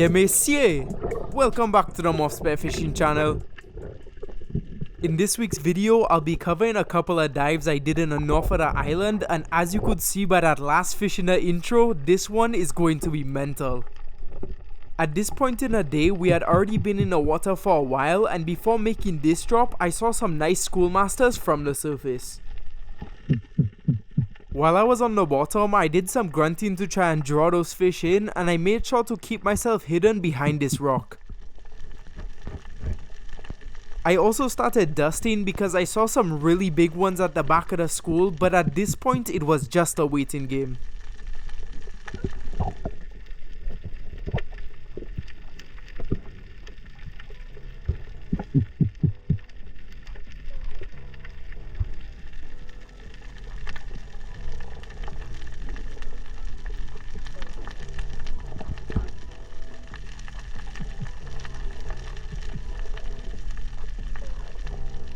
Yeah, messieurs! Welcome back to the Spearfishing channel. In this week's video, I'll be covering a couple of dives I did in the north of the island, and as you could see by that last fish in the intro, this one is going to be mental. At this point in the day, we had already been in the water for a while, and before making this drop, I saw some nice schoolmasters from the surface. While I was on the bottom, I did some grunting to try and draw those fish in, and I made sure to keep myself hidden behind this rock. I also started dusting because I saw some really big ones at the back of the school, but at this point it was just a waiting game.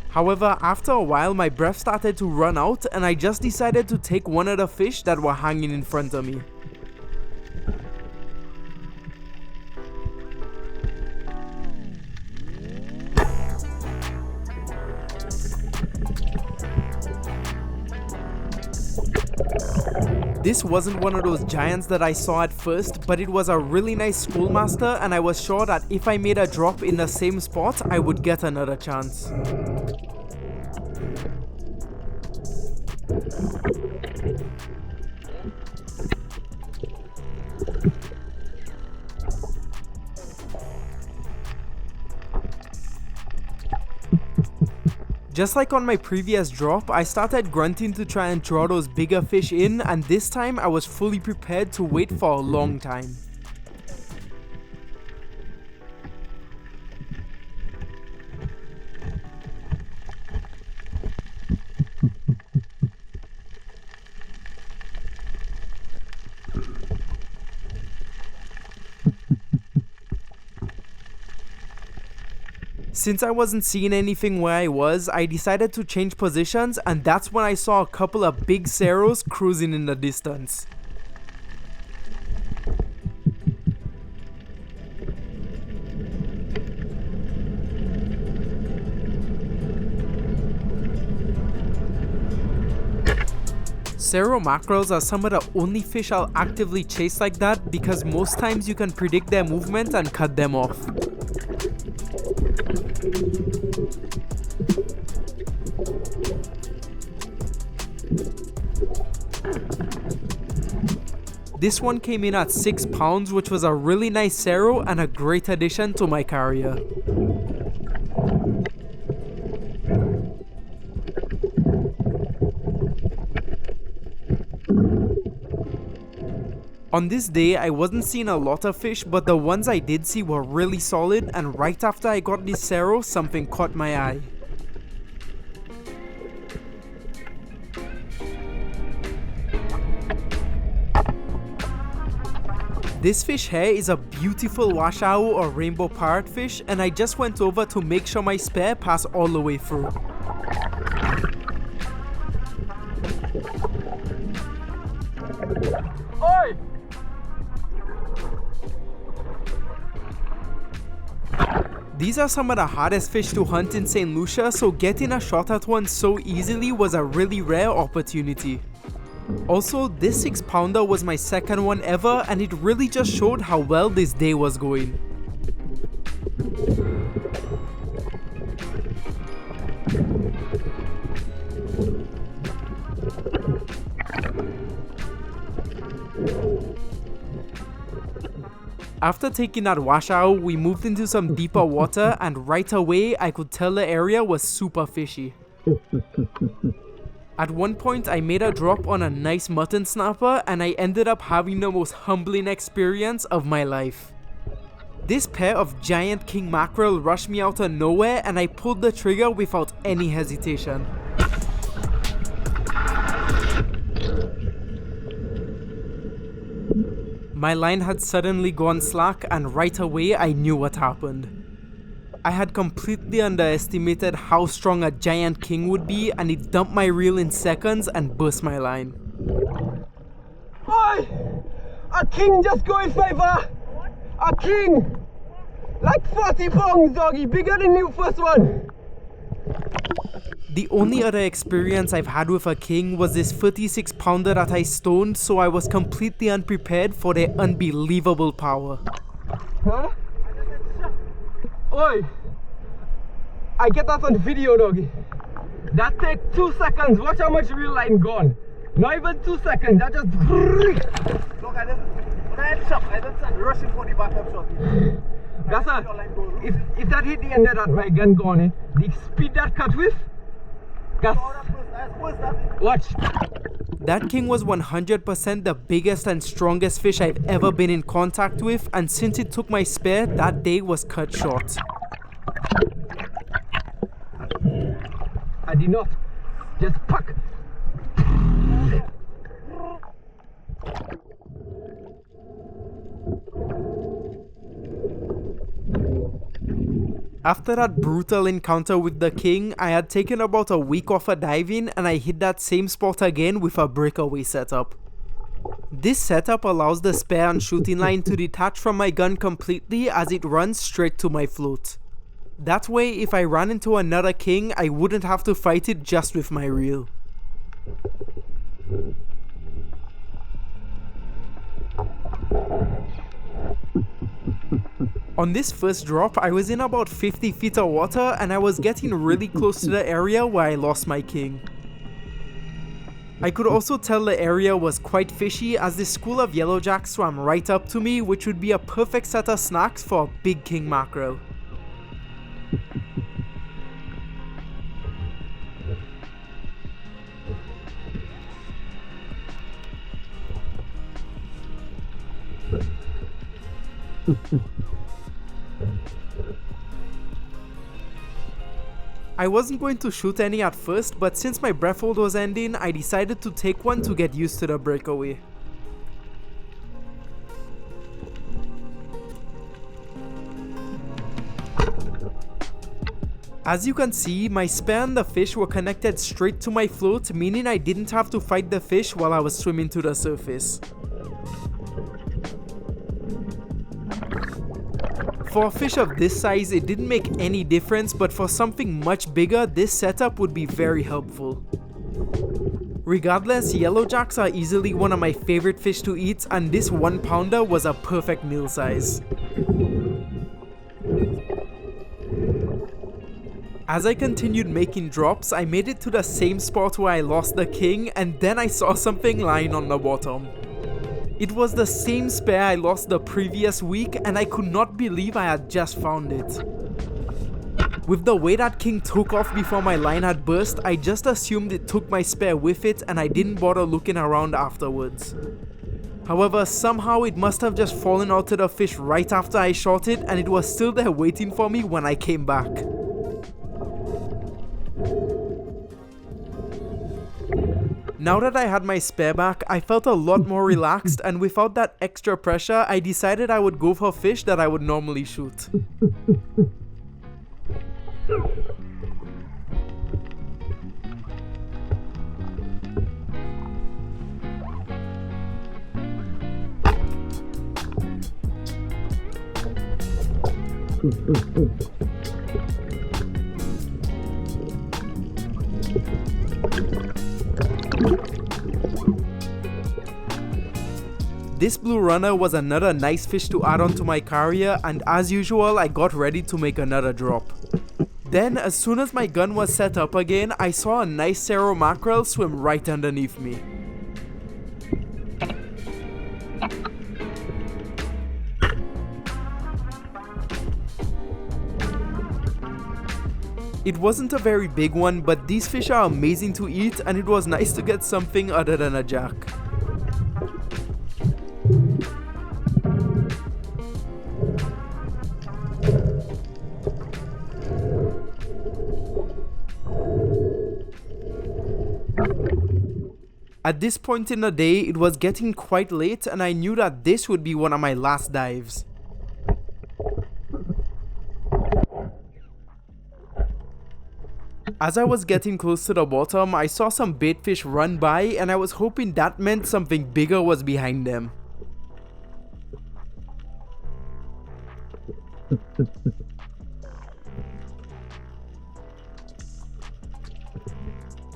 However, after a while my breath started to run out and I just decided to take one of the fish that were hanging in front of me. This wasn't one of those giants that I saw at first, but it was a really nice schoolmaster, and I was sure that if I made a drop in the same spot, I would get another chance. Just like on my previous drop, I started grunting to try and draw those bigger fish in, and this time I was fully prepared to wait for a long time. Since I wasn't seeing anything where I was, I decided to change positions, and that's when I saw a couple of big Ceros cruising in the distance. Cero Mackerels are some of the only fish I'll actively chase like that because most times you can predict their movement and cut them off. This one came in at 6 pounds, which was a really nice Cero and a great addition to my carrier. On this day, I wasn't seeing a lot of fish, but the ones I did see were really solid, and right after I got this Cero, something caught my eye. This fish here is a beautiful Washawou or rainbow parrotfish, and I just went over to make sure my spear passed all the way through. Oi! These are some of the hardest fish to hunt in St. Lucia, so getting a shot at one so easily was a really rare opportunity. Also, this 6-pounder was my second one ever, and it really just showed how well this day was going. After taking that Washawou, we moved into some deeper water, and right away I could tell the area was super fishy. At one point I made a drop on a nice Mutton Snapper, and I ended up having the most humbling experience of my life. This pair of GIANT King Mackerel rushed me out of nowhere, and I pulled the trigger without any hesitation. My line had suddenly gone slack, and right away I knew what happened. I had completely underestimated how strong a giant king would be, and it dumped my reel in seconds and burst my line. Oi! A king just going favor! A king! Like 40 pounds, doggy, bigger than you first one. The only other experience I've had with a king was this 36 pounder that I stoned, so I was completely unprepared for their unbelievable power. Huh? Oi! I get that on video, doggy. That take 2 seconds. Watch how much real line gone. Not even 2 seconds. That just. Look, I didn't start rushing for the backup shot. That's a. If that hit the end of that, my gun gone. Eh? The speed that cut with. Watch. That king was 100% the biggest and strongest fish I've ever been in contact with, and since it took my spare, that day was cut short. I did not. Just pack. After that brutal encounter with the king, I had taken about a week off of diving and I hit that same spot again with a breakaway setup. This setup allows the spare and shooting line to detach from my gun completely as it runs straight to my float. That way, if I ran into another king, I wouldn't have to fight it just with my reel. On this first drop, I was in about 50 feet of water and I was getting really close to the area where I lost my king. I could also tell the area was quite fishy as this school of Yellowjack swam right up to me, which would be a perfect set of snacks for a big king mackerel. I wasn't going to shoot any at first, but since my breath hold was ending, I decided to take one to get used to the breakaway. As you can see, my spare and the fish were connected straight to my float, meaning I didn't have to fight the fish while I was swimming to the surface. For a fish of this size, it didn't make any difference, but for something much bigger, this setup would be very helpful. Regardless, Yellowjacks are easily one of my favorite fish to eat, and this 1 pounder was a perfect meal size. As I continued making drops, I made it to the same spot where I lost the king, and then I saw something lying on the bottom. It was the same spare I lost the previous week, and I could not believe I had just found it. With the way that king took off before my line had burst, I just assumed it took my spare with it and I didn't bother looking around afterwards. However, somehow it must have just fallen out to the fish right after I shot it, and it was still there waiting for me when I came back. Now that I had my spare back, I felt a lot more relaxed, and without that extra pressure, I decided I would go for fish that I would normally shoot. This blue runner was another nice fish to add onto my carrier, and as usual I got ready to make another drop. Then as soon as my gun was set up again, I saw a nice Cero Mackerel swim right underneath me. It wasn't a very big one, but these fish are amazing to eat, and it was nice to get something other than a jack. At this point in the day, it was getting quite late, and I knew that this would be one of my last dives. As I was getting close to the bottom, I saw some baitfish run by, and I was hoping that meant something bigger was behind them.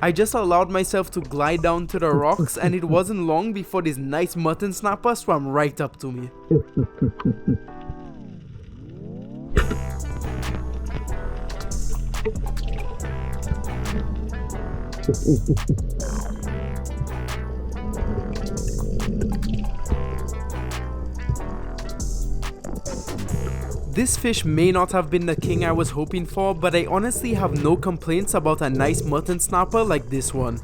I just allowed myself to glide down to the rocks, and it wasn't long before this nice mutton snapper swam right up to me. This fish may not have been the king I was hoping for, but I honestly have no complaints about a nice mutton snapper like this one.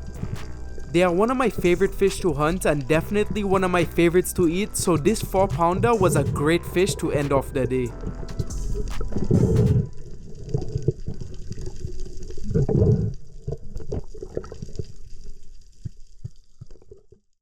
They are one of my favorite fish to hunt and definitely one of my favorites to eat, so this 4-pounder was a great fish to end off the day.